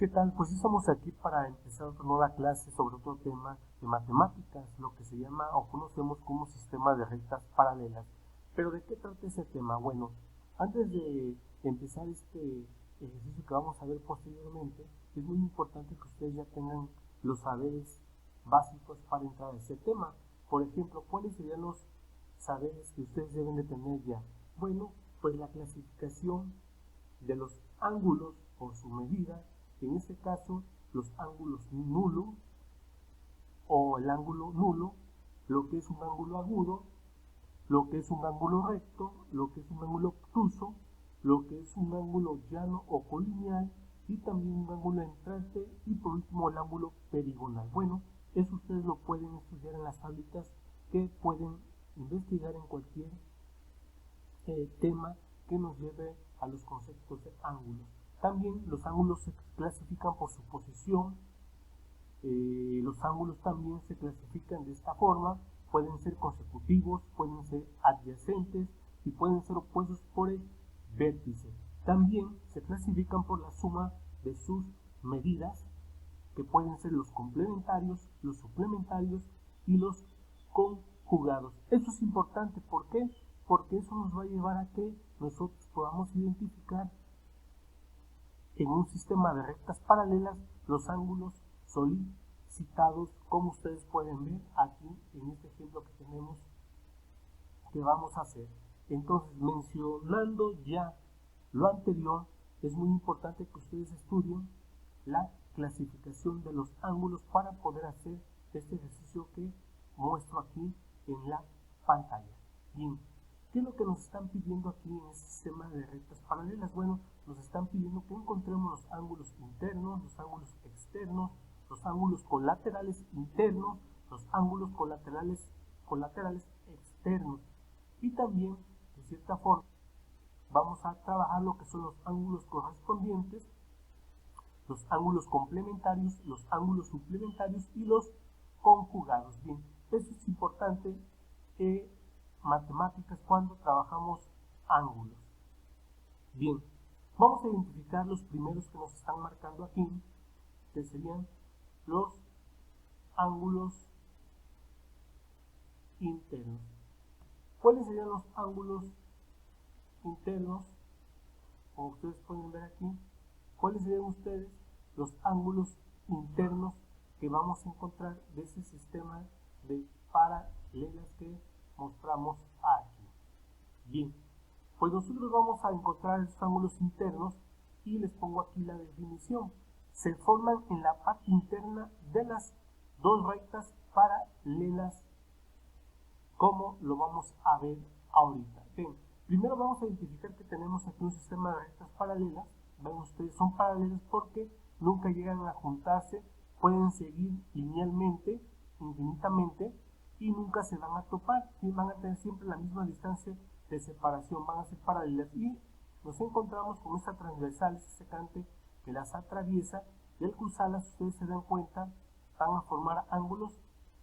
¿Qué tal? Pues estamos aquí para empezar otra nueva clase sobre otro tema de matemáticas, lo que se llama o conocemos como sistema de rectas paralelas. ¿Pero de qué trata ese tema? Bueno, antes de empezar este ejercicio que vamos a ver posteriormente, es muy importante que ustedes ya tengan los saberes básicos para entrar a ese tema. Por ejemplo, ¿cuáles serían los saberes que ustedes deben de tener ya? Bueno, pues la clasificación de los ángulos por su medida, en este caso los ángulos nulo o el ángulo nulo, lo que es un ángulo agudo, lo que es un ángulo recto, lo que es un ángulo obtuso, lo que es un ángulo llano o colineal y también un ángulo entrante y por último el ángulo perigonal. Bueno, eso ustedes lo pueden estudiar en las tablitas que pueden investigar en cualquier tema que nos lleve a los conceptos de ángulos. También los ángulos se clasifican por su posición. Los ángulos también se clasifican de esta forma. Pueden ser consecutivos, pueden ser adyacentes y pueden ser opuestos por el vértice. También se clasifican por la suma de sus medidas, que pueden ser los complementarios, los suplementarios y los conjugados. Esto es importante, ¿por qué? Porque eso nos va a llevar a que nosotros podamos identificar en un sistema de rectas paralelas los ángulos solicitados, como ustedes pueden ver aquí en este ejemplo que tenemos que vamos a hacer. Entonces, mencionando ya lo anterior, es muy importante que ustedes estudien la clasificación de los ángulos para poder hacer este ejercicio que muestro aquí en la pantalla. Bien, ¿qué es lo que nos están pidiendo aquí en este sistema de rectas paralelas? Bueno, nos están pidiendo que encontremos los ángulos internos, los ángulos externos, los ángulos colaterales internos, los ángulos colaterales externos. Y también, de cierta forma, vamos a trabajar lo que son los ángulos correspondientes, los ángulos complementarios, los ángulos suplementarios y los conjugados. Bien, eso es importante en matemáticas cuando trabajamos ángulos. Bien, vamos a identificar los primeros que nos están marcando aquí, que serían los ángulos internos. ¿Cuáles serían los ángulos internos? Como ustedes pueden ver aquí, ¿cuáles serían ustedes los ángulos internos que vamos a encontrar de ese sistema de paralelas que mostramos aquí? Bien, pues nosotros vamos a encontrar esos ángulos internos y les pongo aquí la definición. Se forman en la parte interna de las dos rectas paralelas, como lo vamos a ver ahorita. Bien, primero vamos a identificar que tenemos aquí un sistema de rectas paralelas. Ven ustedes, son paralelas porque nunca llegan a juntarse, pueden seguir linealmente, infinitamente, y nunca se van a topar, y van a tener siempre la misma distancia de separación, van a ser paralelas, y nos encontramos con esta transversal, ese secante que las atraviesa, y al cruzarlas, ustedes se dan cuenta, van a formar ángulos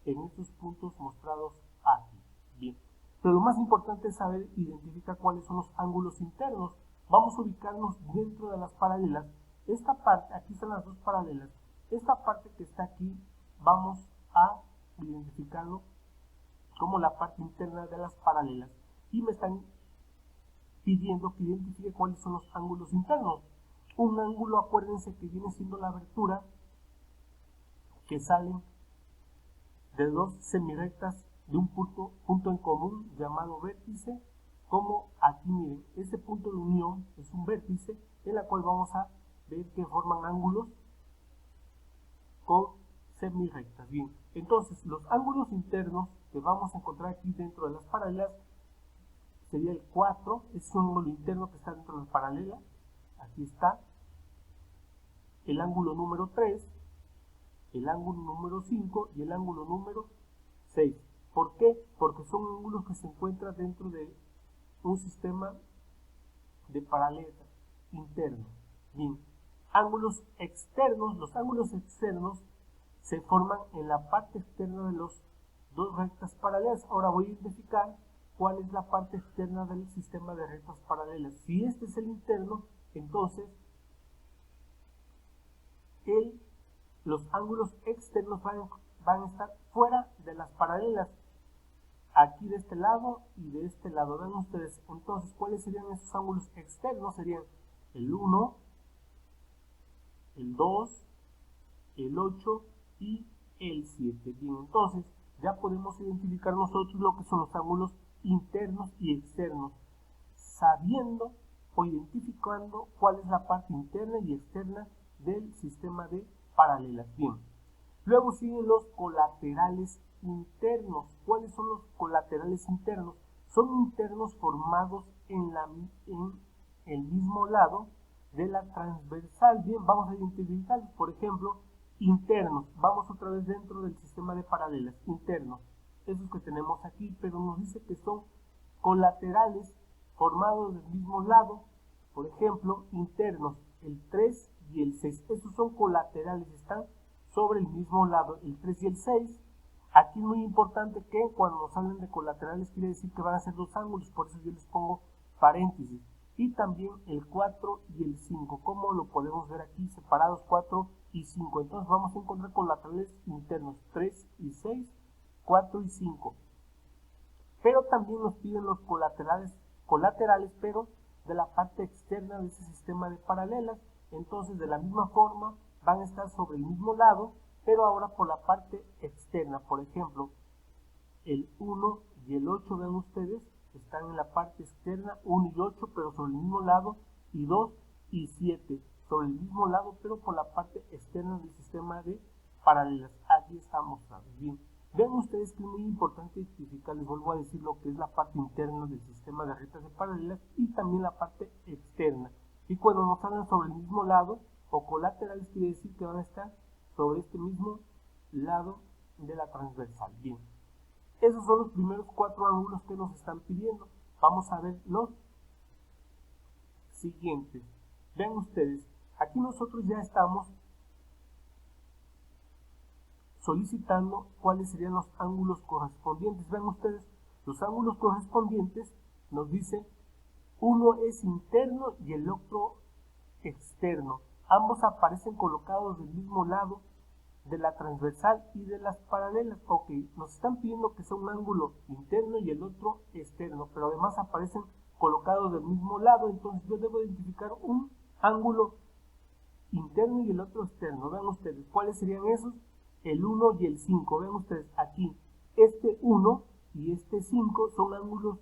en estos puntos mostrados aquí. Bien, pero lo más importante es saber identificar cuáles son los ángulos internos. Vamos a ubicarnos dentro de las paralelas. Esta parte, aquí están las dos paralelas. Esta parte que está aquí, vamos a identificarlo como la parte interna de las paralelas. Y me están pidiendo que identifique cuáles son los ángulos internos. Un ángulo, acuérdense que viene siendo la abertura que salen de dos semirectas de un punto en común llamado vértice, como aquí miren, este punto de unión es un vértice en la cual vamos a ver que forman ángulos con semirectas. Bien, entonces los ángulos internos que vamos a encontrar aquí dentro de las paralelas sería el 4, es un ángulo interno que está dentro de las paralelas. Aquí está el ángulo número 3, el ángulo número 5 y el ángulo número 6. ¿Por qué? Porque son ángulos que se encuentran dentro de un sistema de paralelas internos. Bien, ángulos externos, los ángulos externos se forman en la parte externa de las dos rectas paralelas. Ahora voy a identificar cuál es la parte externa del sistema de rectas paralelas. Si este es el interno, entonces los ángulos externos van a estar fuera de las paralelas, aquí de este lado y de este lado. Ven ustedes, entonces, ¿cuáles serían esos ángulos externos? Serían el 1, el 2, el 8 y el 7. Bien, entonces ya podemos identificar nosotros lo que son los ángulos internos y externos, sabiendo o identificando cuál es la parte interna y externa del sistema de paralelas. Bien, luego siguen los colaterales internos. ¿Cuáles son los colaterales internos? Son internos formados en el mismo lado de la transversal. Bien, vamos a identificarlos. Por ejemplo, internos. Vamos otra vez dentro del sistema de paralelas. Internos. Esos que tenemos aquí, pero nos dice que son colaterales formados del mismo lado. Por ejemplo, internos, el 3 y el 6. Estos son colaterales, están sobre el mismo lado, el 3 y el 6. Aquí es muy importante que cuando nos hablen de colaterales quiere decir que van a ser dos ángulos, por eso yo les pongo paréntesis. Y también el 4 y el 5, como lo podemos ver aquí separados, 4 y 5. Entonces vamos a encontrar colaterales internos 3 y 6, 4 y 5. Pero también nos piden los colaterales, pero de la parte externa de ese sistema de paralelas. Entonces, de la misma forma, van a estar sobre el mismo lado, pero ahora por la parte externa. Por ejemplo, el 1 y el 8, vean ustedes, están en la parte externa, 1 y 8, pero sobre el mismo lado, y 2 y 7, sobre el mismo lado, pero por la parte externa del sistema de paralelas. Aquí está mostrado. Bien. Vean ustedes que es muy importante identificar, les vuelvo a decir, lo que es la parte interna del sistema de rectas de paralelas y también la parte externa. Y cuando nos hablan sobre el mismo lado o colaterales, quiere decir que van a estar sobre este mismo lado de la transversal. Bien, esos son los primeros 4 ángulos que nos están pidiendo. Vamos a ver los siguientes. Vean ustedes, aquí nosotros ya estamos solicitando cuáles serían los ángulos correspondientes. Vean ustedes, los ángulos correspondientes nos dice uno es interno y el otro externo. Ambos aparecen colocados del mismo lado de la transversal y de las paralelas. Ok, nos están pidiendo que sea un ángulo interno y el otro externo, pero además aparecen colocados del mismo lado. Entonces yo debo identificar un ángulo interno y el otro externo. Vean ustedes, ¿cuáles serían esos? El 1 y el 5. Vean ustedes aquí, este 1 y este 5 son ángulos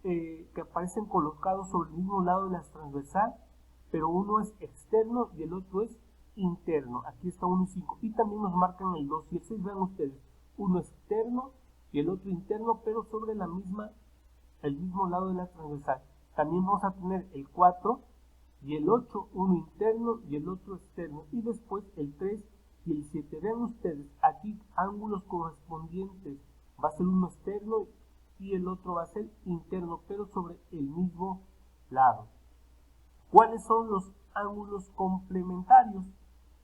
que aparecen colocados sobre el mismo lado de la transversal, pero uno es externo y el otro es interno. Aquí está 1 y 5. Y también nos marcan el 2 y el 6. Vean ustedes, uno externo y el otro interno, pero sobre el mismo lado de la transversal. También vamos a tener el 4 y el 8, uno interno y el otro externo. Y después el 3 y el 7. Vean ustedes, aquí ángulos correspondientes. Va a ser uno externo y el otro va a ser interno, pero sobre el mismo lado. ¿Cuáles son los ángulos complementarios?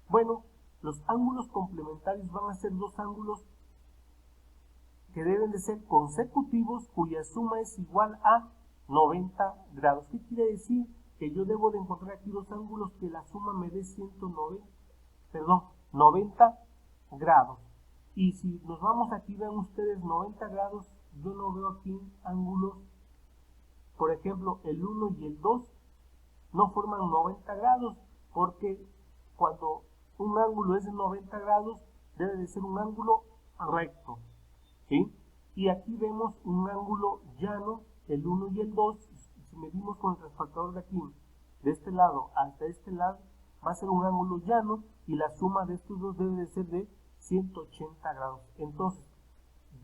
Bueno, los ángulos complementarios van a ser dos ángulos que deben de ser consecutivos cuya suma es igual a 90 grados. ¿Qué quiere decir? Que yo debo de encontrar aquí dos ángulos que la suma me dé 90 grados. Y si nos vamos aquí, vean ustedes 90 grados, yo no veo aquí ángulos, por ejemplo, el 1 y el 2 no forman 90 grados, porque cuando un ángulo es de 90 grados, debe de ser un ángulo recto, ¿sí? Y aquí vemos un ángulo llano, el 1 y el 2, si medimos con el transformador de aquí, de este lado hasta este lado, va a ser un ángulo llano, y la suma de estos dos debe de ser de 180 grados. Entonces,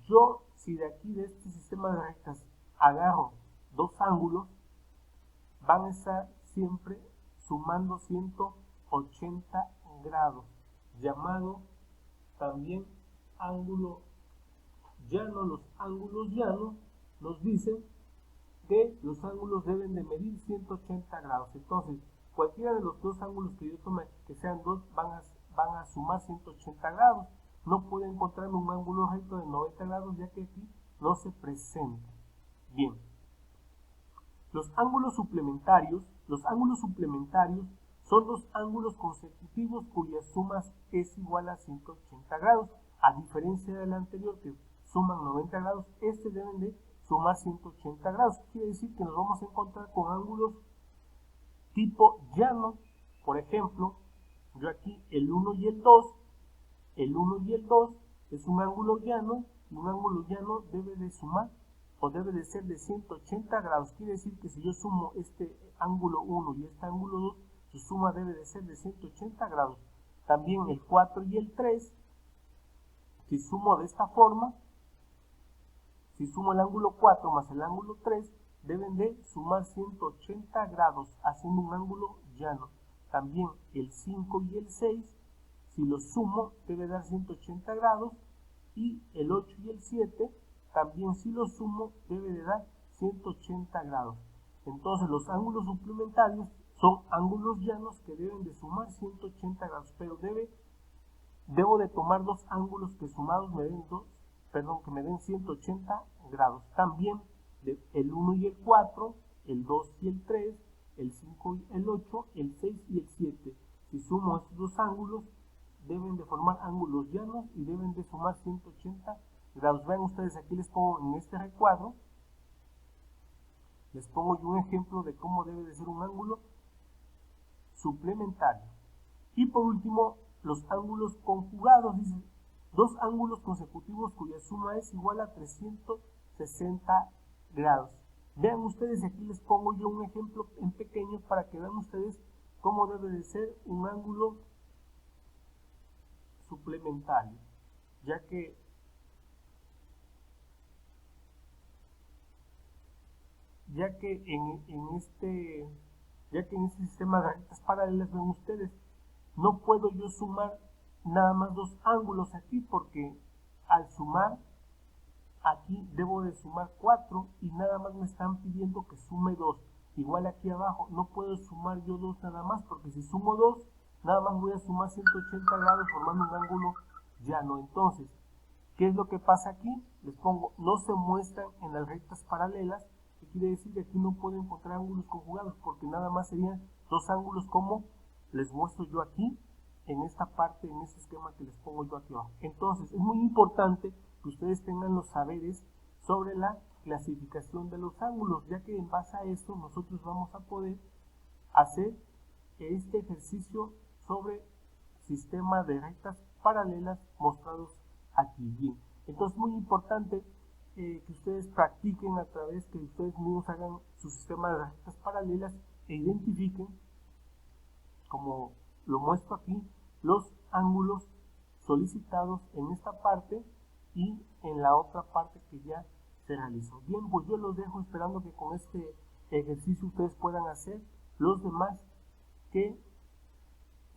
yo, si de aquí, de este sistema de rectas, agarro dos ángulos, van a estar siempre sumando 180 grados, llamado también ángulo llano. Los ángulos llanos nos dicen que los ángulos deben de medir 180 grados. Entonces, cualquiera de los dos ángulos que yo tome, que sean dos, van a sumar 180 grados. No puedo encontrar un ángulo recto de 90 grados, ya que aquí no se presenta. Bien. Los ángulos suplementarios son dos ángulos consecutivos cuyas sumas es igual a 180 grados. A diferencia del anterior que suman 90 grados, este deben de sumar 180 grados. Quiere decir que nos vamos a encontrar con ángulos tipo llano. Por ejemplo, yo aquí el 1 y el 2 es un ángulo llano, y un ángulo llano debe de sumar o debe de ser de 180 grados. Quiere decir que si yo sumo este ángulo 1 y este ángulo 2, su suma debe de ser de 180 grados. También el 4 y el 3, si sumo de esta forma, si sumo el ángulo 4 más el ángulo 3, deben de sumar 180 grados, haciendo un ángulo llano. También el 5 y el 6, si los sumo, debe dar 180 grados. Y el 8 y el 7, también si los sumo, debe de dar 180 grados. Entonces los ángulos suplementarios son ángulos llanos que deben de sumar 180 grados, pero debo de tomar dos ángulos que sumados me den 180 grados. También el 1 y el 4, el 2 y el 3, el 5 y el 8, el 6 y el 7. Si sumo estos dos ángulos, deben de formar ángulos llanos y deben de sumar 180 grados. Vean ustedes, aquí les pongo en este recuadro, les pongo yo un ejemplo de cómo debe de ser un ángulo suplementario. Y por último, los ángulos conjugados. Dice, dos ángulos consecutivos cuya suma es igual a 360 grados. Vean ustedes, aquí les pongo yo un ejemplo en pequeño para que vean ustedes cómo debe de ser un ángulo suplementario, ya que en este sistema de rectas paralelas, ven ustedes, no puedo yo sumar nada más dos ángulos aquí, porque al sumar aquí debo de sumar 4 y nada más me están pidiendo que sume 2. Igual aquí abajo no puedo sumar yo 2 nada más, porque si sumo 2 nada más voy a sumar 180 grados formando un ángulo llano. Entonces, ¿qué es lo que pasa aquí? Les pongo, no se muestran en las rectas paralelas, que quiere decir que aquí no puedo encontrar ángulos conjugados, porque nada más serían dos ángulos como les muestro yo aquí, en esta parte, en este esquema que les pongo yo aquí abajo. Entonces, es muy importante que ustedes tengan los saberes sobre la clasificación de los ángulos, ya que en base a esto nosotros vamos a poder hacer este ejercicio sobre sistema de rectas paralelas mostrados aquí. Bien, entonces muy importante que ustedes practiquen a través que ustedes mismos hagan su sistema de rectas paralelas e identifiquen, como lo muestro aquí, los ángulos solicitados en esta parte y en la otra parte que ya se realizó. Bien, pues yo los dejo esperando que con este ejercicio ustedes puedan hacer los demás que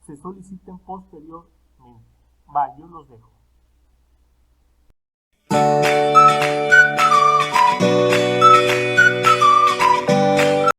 se soliciten posteriormente. Va, yo los dejo.